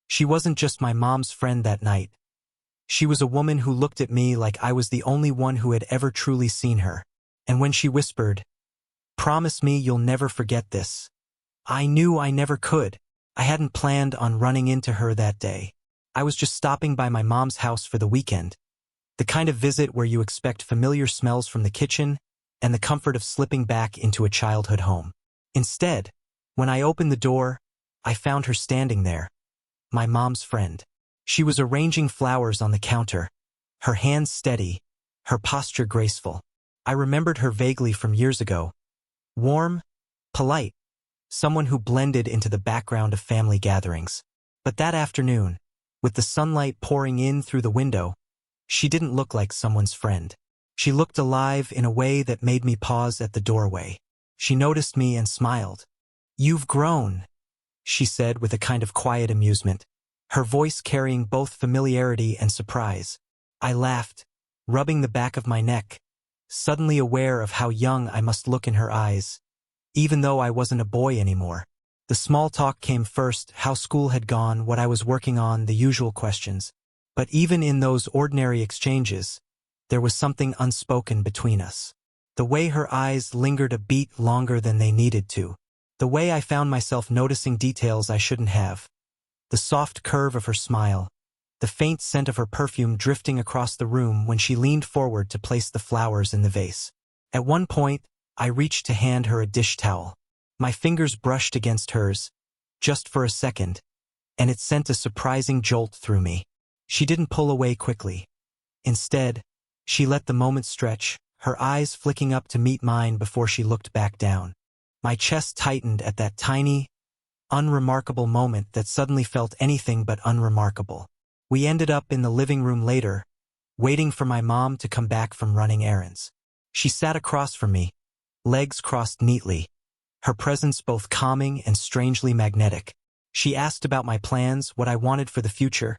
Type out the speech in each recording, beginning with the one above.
She wasn't just my mom's friend that night. She was a woman who looked at me like I was the only one who had ever truly seen her. And when she whispered, "Promise me you'll never forget this," I knew I never could. I hadn't planned on running into her that day. I was just stopping by my mom's house for the weekend. The kind of visit where you expect familiar smells from the kitchen and the comfort of slipping back into a childhood home. Instead, when I opened the door, I found her standing there, my mom's friend. She was arranging flowers on the counter, her hands steady, her posture graceful. I remembered her vaguely from years ago. Warm, polite, someone who blended into the background of family gatherings. But that afternoon, with the sunlight pouring in through the window, she didn't look like someone's friend. She looked alive in a way that made me pause at the doorway. She noticed me and smiled. "You've grown," she said with a kind of quiet amusement, her voice carrying both familiarity and surprise. I laughed, rubbing the back of my neck, suddenly aware of how young I must look in her eyes, even though I wasn't a boy anymore. The small talk came first, how school had gone, what I was working on, the usual questions. But even in those ordinary exchanges, there was something unspoken between us. The way her eyes lingered a beat longer than they needed to. The way I found myself noticing details I shouldn't have. The soft curve of her smile. The faint scent of her perfume drifting across the room when she leaned forward to place the flowers in the vase. At one point, I reached to hand her a dish towel. My fingers brushed against hers, just for a second, and it sent a surprising jolt through me. She didn't pull away quickly. Instead, she let the moment stretch, her eyes flicking up to meet mine before she looked back down. My chest tightened at that tiny, unremarkable moment that suddenly felt anything but unremarkable. We ended up in the living room later, waiting for my mom to come back from running errands. She sat across from me, legs crossed neatly, her presence both calming and strangely magnetic. She asked about my plans, what I wanted for the future,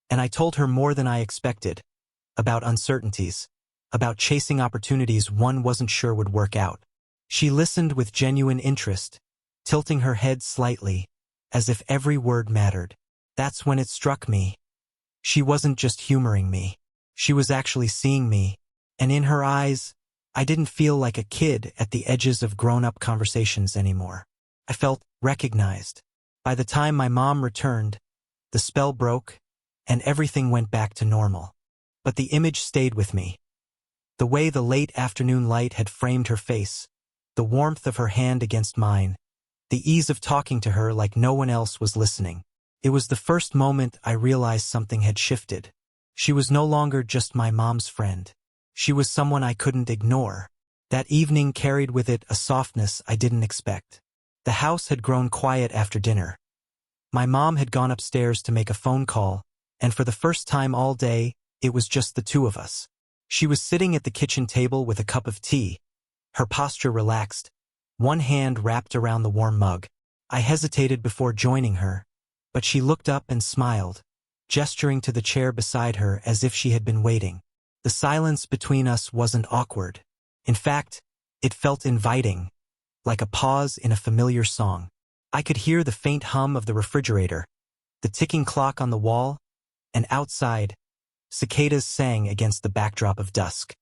and I told her more than I expected, about uncertainties, about chasing opportunities one wasn't sure would work out. She listened with genuine interest, tilting her head slightly, as if every word mattered. That's when it struck me. She wasn't just humoring me. She was actually seeing me, and in her eyes, I didn't feel like a kid at the edges of grown-up conversations anymore. I felt recognized. By the time my mom returned, the spell broke, and everything went back to normal. But the image stayed with me. The way the late afternoon light had framed her face, the warmth of her hand against mine, the ease of talking to her like no one else was listening. It was the first moment I realized something had shifted. She was no longer just my mom's friend. She was someone I couldn't ignore. That evening carried with it a softness I didn't expect. The house had grown quiet after dinner. My mom had gone upstairs to make a phone call, and for the first time all day, it was just the two of us. She was sitting at the kitchen table with a cup of tea, her posture relaxed, one hand wrapped around the warm mug. I hesitated before joining her, but she looked up and smiled, gesturing to the chair beside her as if she had been waiting. The silence between us wasn't awkward. In fact, it felt inviting, like a pause in a familiar song. I could hear the faint hum of the refrigerator, the ticking clock on the wall, and outside, cicadas sang against the backdrop of dusk.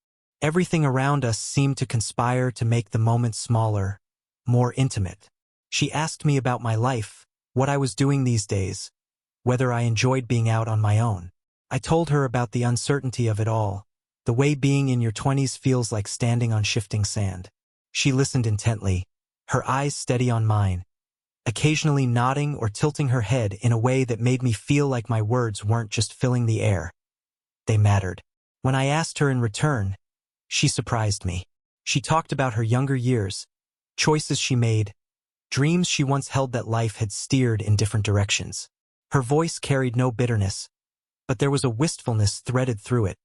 Everything around us seemed to conspire to make the moment smaller, more intimate. She asked me about my life, what I was doing these days, whether I enjoyed being out on my own. I told her about the uncertainty of it all, the way being in your 20s feels like standing on shifting sand. She listened intently, her eyes steady on mine, occasionally nodding or tilting her head in a way that made me feel like my words weren't just filling the air. They mattered. When I asked her in return, she surprised me. She talked about her younger years, choices she made, dreams she once held that life had steered in different directions. Her voice carried no bitterness, but there was a wistfulness threaded through it,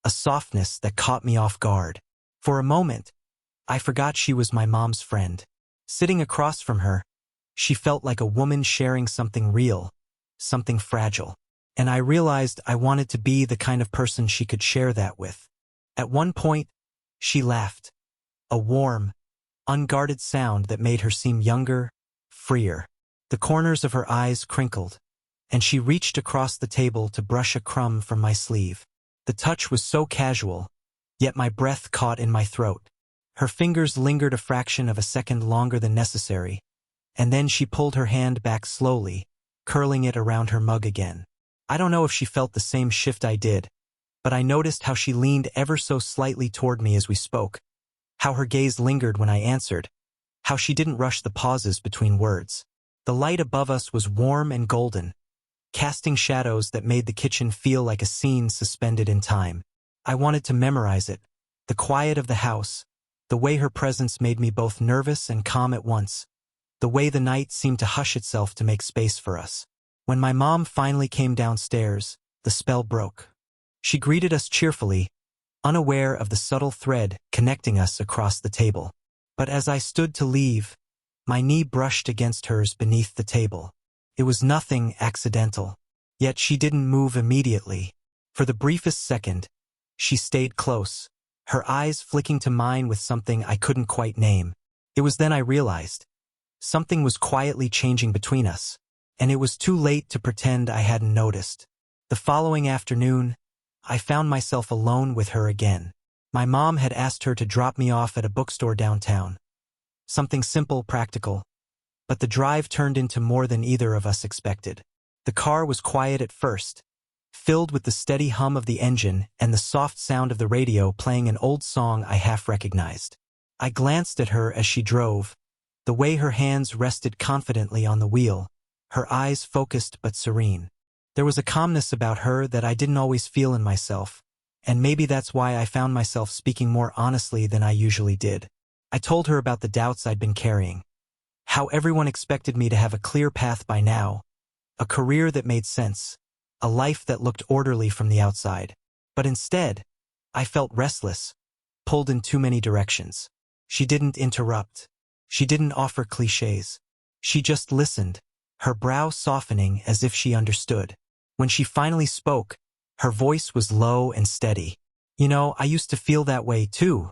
a softness that caught me off guard. For a moment, I forgot she was my mom's friend. Sitting across from her, she felt like a woman sharing something real, something fragile. And I realized I wanted to be the kind of person she could share that with. At one point, she laughed, a warm, unguarded sound that made her seem younger, freer. The corners of her eyes crinkled, and she reached across the table to brush a crumb from my sleeve. The touch was so casual, yet my breath caught in my throat. Her fingers lingered a fraction of a second longer than necessary, and then she pulled her hand back slowly, curling it around her mug again. I don't know if she felt the same shift I did, but I noticed how she leaned ever so slightly toward me as we spoke, how her gaze lingered when I answered, how she didn't rush the pauses between words. The light above us was warm and golden, casting shadows that made the kitchen feel like a scene suspended in time. I wanted to memorize it, the quiet of the house, the way her presence made me both nervous and calm at once, the way the night seemed to hush itself to make space for us. When my mom finally came downstairs, the spell broke. She greeted us cheerfully, unaware of the subtle thread connecting us across the table. But as I stood to leave, my knee brushed against hers beneath the table. It was nothing accidental. Yet she didn't move immediately. For the briefest second, she stayed close, her eyes flicking to mine with something I couldn't quite name. It was then I realized something was quietly changing between us, and it was too late to pretend I hadn't noticed. The following afternoon, I found myself alone with her again. My mom had asked her to drop me off at a bookstore downtown. Something simple, practical, but the drive turned into more than either of us expected. The car was quiet at first, filled with the steady hum of the engine and the soft sound of the radio playing an old song I half recognized. I glanced at her as she drove, the way her hands rested confidently on the wheel, her eyes focused but serene. There was a calmness about her that I didn't always feel in myself, and maybe that's why I found myself speaking more honestly than I usually did. I told her about the doubts I'd been carrying, how everyone expected me to have a clear path by now, a career that made sense, a life that looked orderly from the outside. But instead, I felt restless, pulled in too many directions. She didn't interrupt. She didn't offer cliches. She just listened, her brow softening as if she understood. When she finally spoke, her voice was low and steady. "You know, I used to feel that way too,"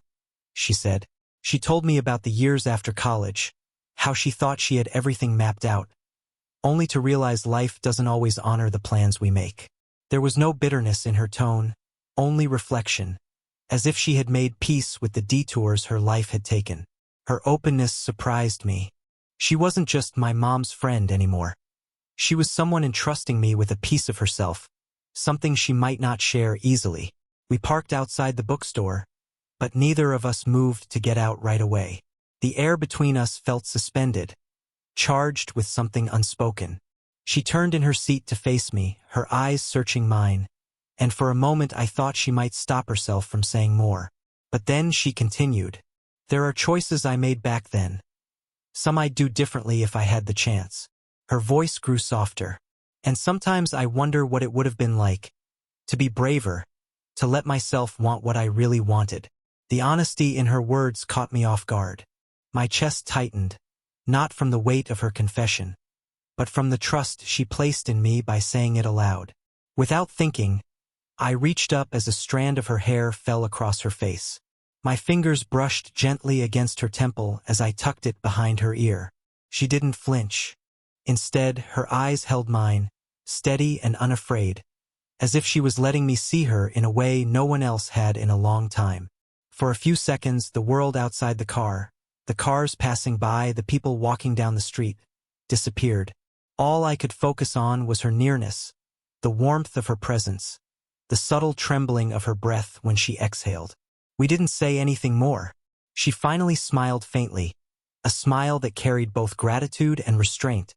she said. She told me about the years after college, how she thought she had everything mapped out, only to realize life doesn't always honor the plans we make. There was no bitterness in her tone, only reflection, as if she had made peace with the detours her life had taken. Her openness surprised me. She wasn't just my mom's friend anymore. She was someone entrusting me with a piece of herself, something she might not share easily. We parked outside the bookstore, but neither of us moved to get out right away. The air between us felt suspended, charged with something unspoken. She turned in her seat to face me, her eyes searching mine, and for a moment I thought she might stop herself from saying more. But then she continued, "There are choices I made back then. Some I'd do differently if I had the chance." Her voice grew softer, and sometimes I wonder what it would have been like to be braver, to let myself want what I really wanted. The honesty in her words caught me off guard. My chest tightened, not from the weight of her confession, but from the trust she placed in me by saying it aloud. Without thinking, I reached up as a strand of her hair fell across her face. My fingers brushed gently against her temple as I tucked it behind her ear. She didn't flinch. Instead, her eyes held mine, steady and unafraid, as if she was letting me see her in a way no one else had in a long time. For a few seconds, the world outside the car, the cars passing by, the people walking down the street, disappeared. All I could focus on was her nearness, the warmth of her presence, the subtle trembling of her breath when she exhaled. We didn't say anything more. She finally smiled faintly, a smile that carried both gratitude and restraint,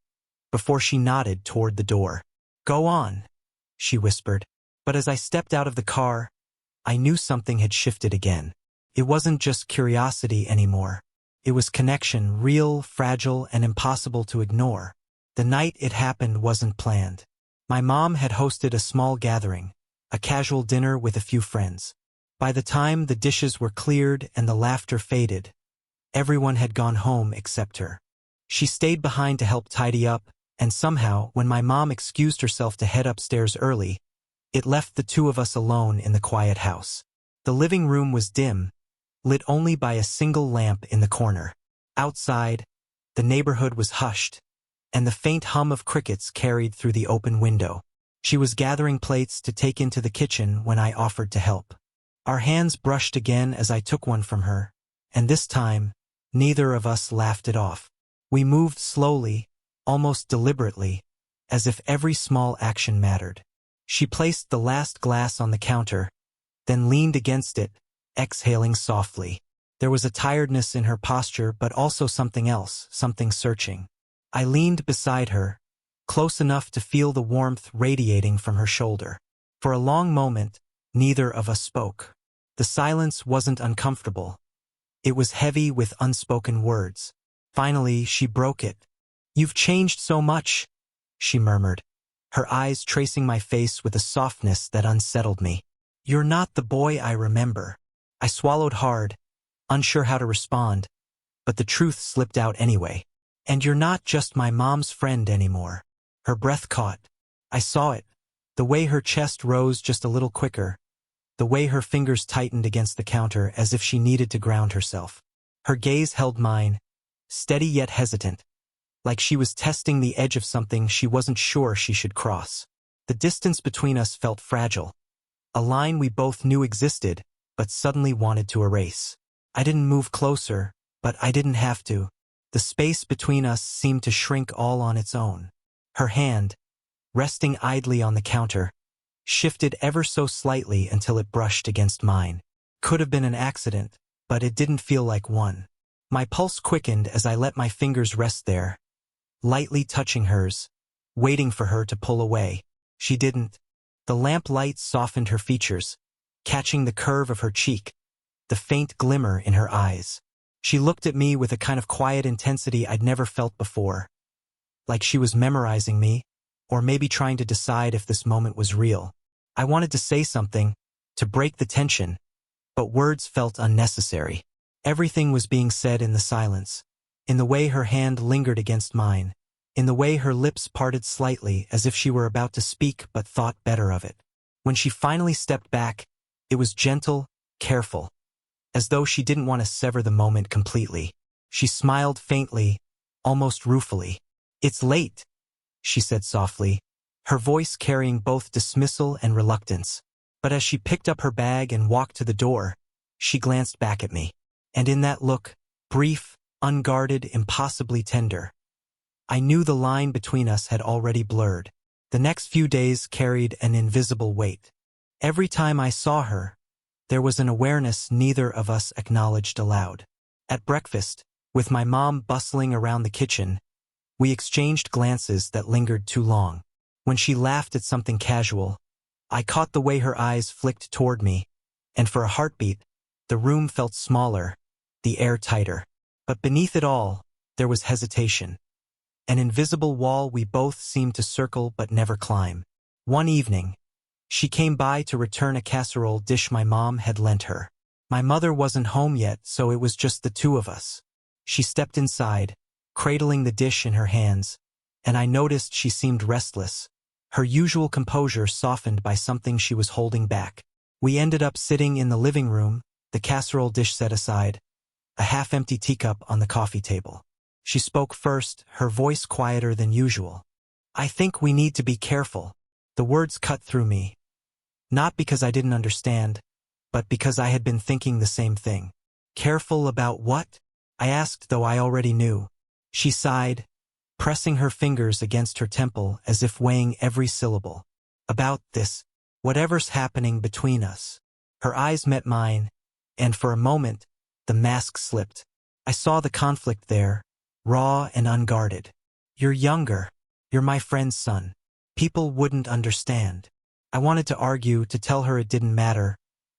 before she nodded toward the door. "Go on," she whispered. But as I stepped out of the car, I knew something had shifted again. It wasn't just curiosity anymore. It was connection, real, fragile, and impossible to ignore. The night it happened wasn't planned. My mom had hosted a small gathering, a casual dinner with a few friends. By the time the dishes were cleared and the laughter faded, everyone had gone home except her. She stayed behind to help tidy up, and somehow, when my mom excused herself to head upstairs early, it left the two of us alone in the quiet house. The living room was dim, lit only by a single lamp in the corner. Outside, the neighborhood was hushed, and the faint hum of crickets carried through the open window. She was gathering plates to take into the kitchen when I offered to help. Our hands brushed again as I took one from her, and this time, neither of us laughed it off. We moved slowly, almost deliberately, as if every small action mattered. She placed the last glass on the counter, then leaned against it, exhaling softly. There was a tiredness in her posture, but also something else, something searching. I leaned beside her, close enough to feel the warmth radiating from her shoulder. For a long moment, neither of us spoke. The silence wasn't uncomfortable. It was heavy with unspoken words. Finally, she broke it. "You've changed so much," she murmured, her eyes tracing my face with a softness that unsettled me. "You're not the boy I remember." I swallowed hard, unsure how to respond, but the truth slipped out anyway. "And you're not just my mom's friend anymore." Her breath caught. I saw it, the way her chest rose just a little quicker, the way her fingers tightened against the counter as if she needed to ground herself. Her gaze held mine, steady yet hesitant, like she was testing the edge of something she wasn't sure she should cross. The distance between us felt fragile, a line we both knew existed, but suddenly wanted to erase. I didn't move closer, but I didn't have to. The space between us seemed to shrink all on its own. Her hand, resting idly on the counter, shifted ever so slightly until it brushed against mine. Could have been an accident, but it didn't feel like one. My pulse quickened as I let my fingers rest there, lightly touching hers, waiting for her to pull away. She didn't. The lamp light softened her features, catching the curve of her cheek, the faint glimmer in her eyes. She looked at me with a kind of quiet intensity I'd never felt before, like she was memorizing me, or maybe trying to decide if this moment was real. I wanted to say something, to break the tension, but words felt unnecessary. Everything was being said in the silence, in the way her hand lingered against mine, in the way her lips parted slightly as if she were about to speak but thought better of it. When she finally stepped back, it was gentle, careful, as though she didn't want to sever the moment completely. She smiled faintly, almost ruefully. "It's late," she said softly, her voice carrying both dismissal and reluctance. But as she picked up her bag and walked to the door, she glanced back at me. And in that look, brief, unguarded, impossibly tender, I knew the line between us had already blurred. The next few days carried an invisible weight. Every time I saw her, there was an awareness neither of us acknowledged aloud. At breakfast, with my mom bustling around the kitchen, we exchanged glances that lingered too long. When she laughed at something casual, I caught the way her eyes flicked toward me, and for a heartbeat, the room felt smaller, the air tighter. But beneath it all, there was hesitation. An invisible wall we both seemed to circle but never climb. One evening, she came by to return a casserole dish my mom had lent her. My mother wasn't home yet, so it was just the two of us. She stepped inside, cradling the dish in her hands, and I noticed she seemed restless, her usual composure softened by something she was holding back. We ended up sitting in the living room, the casserole dish set aside, a half-empty teacup on the coffee table. She spoke first, her voice quieter than usual. "I think we need to be careful." The words cut through me. Not because I didn't understand, but because I had been thinking the same thing. "Careful about what?" I asked, though I already knew. She sighed, pressing her fingers against her temple as if weighing every syllable. "About this, whatever's happening between us." Her eyes met mine, and for a moment, the mask slipped. I saw the conflict there, raw and unguarded. "You're younger. You're my friend's son. People wouldn't understand." I wanted to argue, to tell her it didn't matter,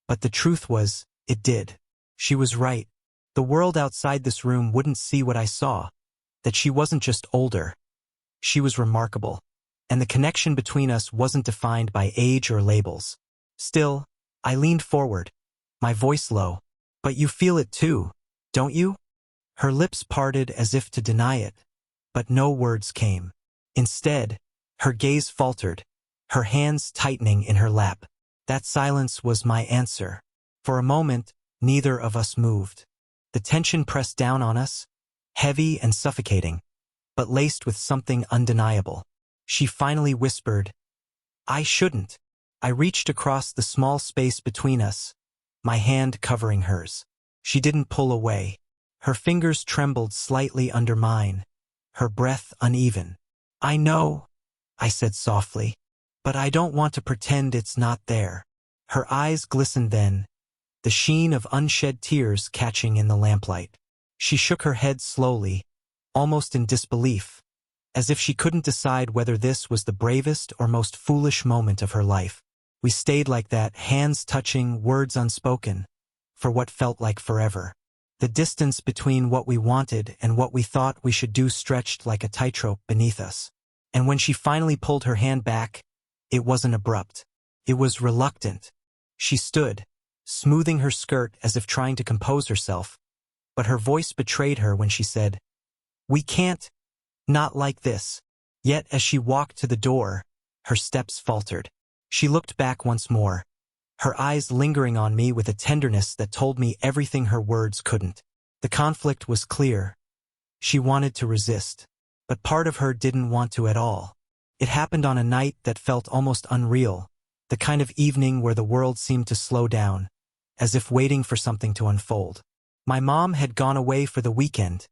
but the truth was, it did. She was right. The world outside this room wouldn't see what I saw, that she wasn't just older. She was remarkable, and the connection between us wasn't defined by age or labels. Still, I leaned forward, my voice low. "But you feel it too, don't you?" Her lips parted as if to deny it, but no words came. Instead, her gaze faltered, her hands tightening in her lap. That silence was my answer. For a moment, neither of us moved. The tension pressed down on us, heavy and suffocating. but laced with something undeniable. She finally whispered, "I shouldn't." I reached across the small space between us, my hand covering hers. She didn't pull away. Her fingers trembled slightly under mine, her breath uneven. "I know," I said softly, "but I don't want to pretend it's not there." Her eyes glistened then, the sheen of unshed tears catching in the lamplight. She shook her head slowly, almost in disbelief, as if she couldn't decide whether this was the bravest or most foolish moment of her life. We stayed like that, hands touching, words unspoken, for what felt like forever. The distance between what we wanted and what we thought we should do stretched like a tightrope beneath us. And when she finally pulled her hand back, it wasn't abrupt. It was reluctant. She stood, smoothing her skirt as if trying to compose herself, but her voice betrayed her when she said, "We can't, not like this." Yet as she walked to the door, her steps faltered. She looked back once more, her eyes lingering on me with a tenderness that told me everything her words couldn't. The conflict was clear. She wanted to resist, but part of her didn't want to at all. It happened on a night that felt almost unreal, the kind of evening where the world seemed to slow down, as if waiting for something to unfold. My mom had gone away for the weekend,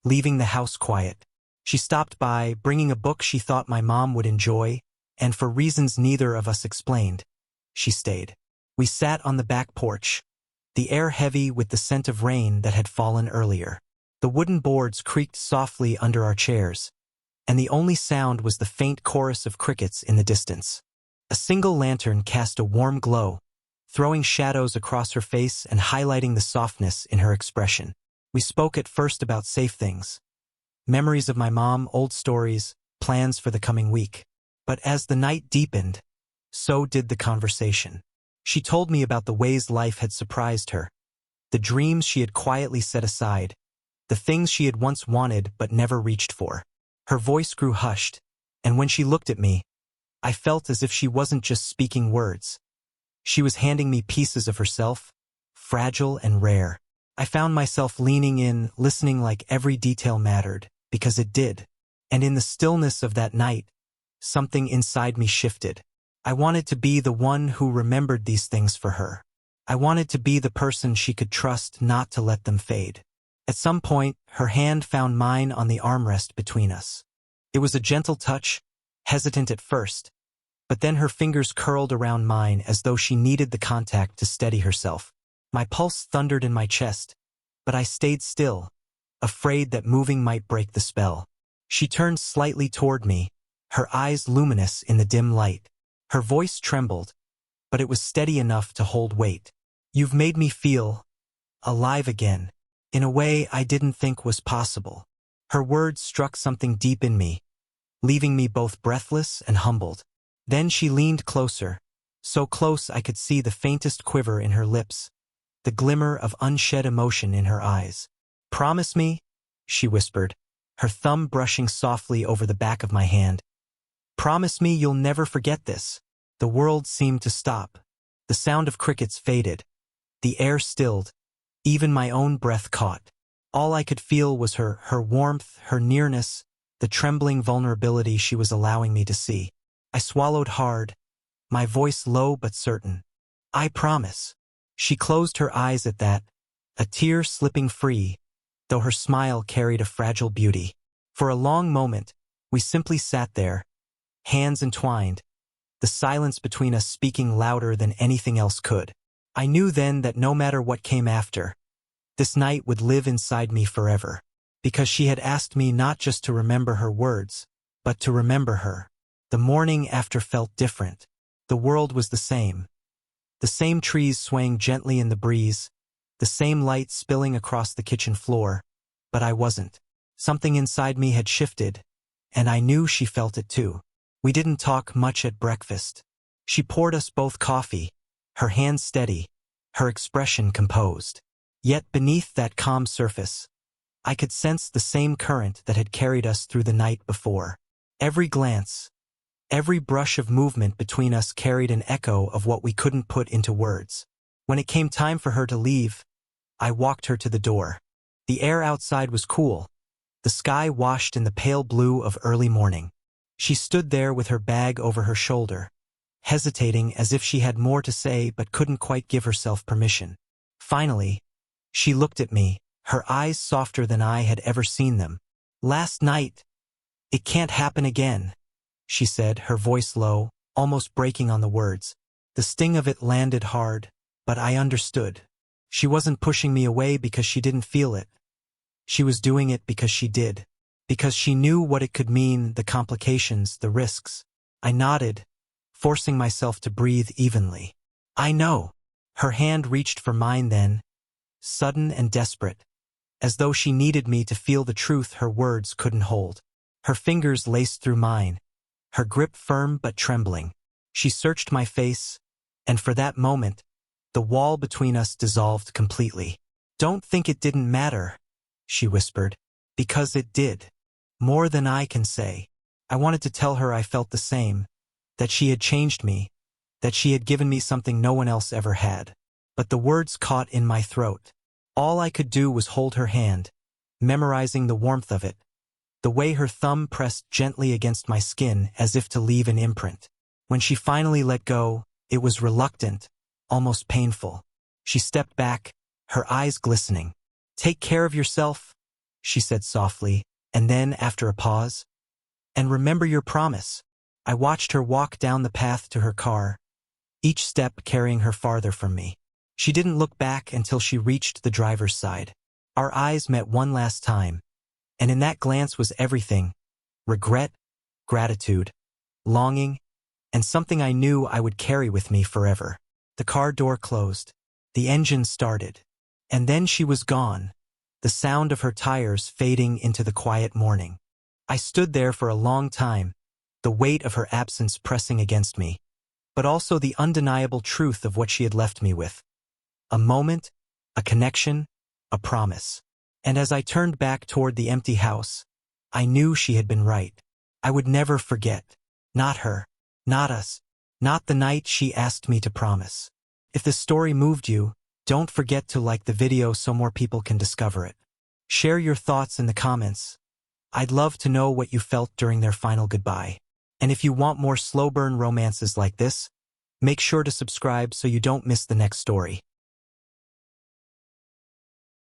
leaving the house quiet. She stopped by, bringing a book she thought my mom would enjoy, and for reasons neither of us explained, she stayed. We sat on the back porch, the air heavy with the scent of rain that had fallen earlier. The wooden boards creaked softly under our chairs, and the only sound was the faint chorus of crickets in the distance. A single lantern cast a warm glow, throwing shadows across her face and highlighting the softness in her expression. We spoke at first about safe things, memories of my mom, old stories, plans for the coming week. But as the night deepened, so did the conversation. She told me about the ways life had surprised her, the dreams she had quietly set aside, the things she had once wanted but never reached for. Her voice grew hushed, and when she looked at me, I felt as if she wasn't just speaking words. She was handing me pieces of herself, fragile and rare. I found myself leaning in, listening like every detail mattered, because it did. And in the stillness of that night, something inside me shifted. I wanted to be the one who remembered these things for her. I wanted to be the person she could trust not to let them fade. At some point, her hand found mine on the armrest between us. It was a gentle touch, hesitant at first, but then her fingers curled around mine as though she needed the contact to steady herself. My pulse thundered in my chest, but I stayed still, afraid that moving might break the spell. She turned slightly toward me, her eyes luminous in the dim light. Her voice trembled, but it was steady enough to hold weight. "You've made me feel alive again, in a way I didn't think was possible." Her words struck something deep in me, leaving me both breathless and humbled. Then she leaned closer, so close I could see the faintest quiver in her lips, the glimmer of unshed emotion in her eyes. "Promise me," she whispered, her thumb brushing softly over the back of my hand. "Promise me you'll never forget this." The world seemed to stop. The sound of crickets faded. The air stilled. Even my own breath caught. All I could feel was her warmth, her nearness, the trembling vulnerability she was allowing me to see. I swallowed hard, my voice low but certain. "I promise." She closed her eyes at that, a tear slipping free, though her smile carried a fragile beauty. For a long moment, we simply sat there, hands entwined, the silence between us speaking louder than anything else could. I knew then that no matter what came after, this night would live inside me forever, because she had asked me not just to remember her words, but to remember her. The morning after felt different. The world was the same trees swaying gently in the breeze, the same light spilling across the kitchen floor, but I wasn't. Something inside me had shifted, and I knew she felt it too. We didn't talk much at breakfast. She poured us both coffee, her hand steady, her expression composed. Yet beneath that calm surface, I could sense the same current that had carried us through the night before. Every glance, every brush of movement between us carried an echo of what we couldn't put into words. When it came time for her to leave, I walked her to the door. The air outside was cool, The sky washed in the pale blue of early morning. She stood there with her bag over her shoulder, hesitating as if she had more to say but couldn't quite give herself permission. Finally, she looked at me, her eyes softer than I had ever seen them. "Last night, it can't happen again," she said, her voice low, almost breaking on the words. The sting of it landed hard, but I understood. She wasn't pushing me away because she didn't feel it. She was doing it because she did. Because she knew what it could mean, the complications, the risks. I nodded, forcing myself to breathe evenly. "I know." Her hand reached for mine then, sudden and desperate, as though she needed me to feel the truth her words couldn't hold. Her fingers laced through mine, her grip firm but trembling. She searched my face, and for that moment, the wall between us dissolved completely. "Don't think it didn't matter," she whispered, "because it did. More than I can say." I wanted to tell her I felt the same, that she had changed me, that she had given me something no one else ever had. But the words caught in my throat. All I could do was hold her hand, memorizing the warmth of it, the way her thumb pressed gently against my skin as if to leave an imprint. When she finally let go, it was reluctant, almost painful. She stepped back, her eyes glistening. "Take care of yourself," she said softly, and then, after a pause, "and remember your promise." I watched her walk down the path to her car, each step carrying her farther from me. She didn't look back until she reached the driver's side. Our eyes met one last time, and in that glance was everything: regret, gratitude, longing, and something I knew I would carry with me forever. The car door closed. The engine started. And then she was gone, the sound of her tires fading into the quiet morning. I stood there for a long time, the weight of her absence pressing against me, but also the undeniable truth of what she had left me with. A moment, a connection, a promise. And as I turned back toward the empty house, I knew she had been right. I would never forget. Not her. Not us. Not the night she asked me to promise. If this story moved you, don't forget to like the video so more people can discover it. Share your thoughts in the comments. I'd love to know what you felt during their final goodbye. And if you want more slow burn romances like this, make sure to subscribe so you don't miss the next story.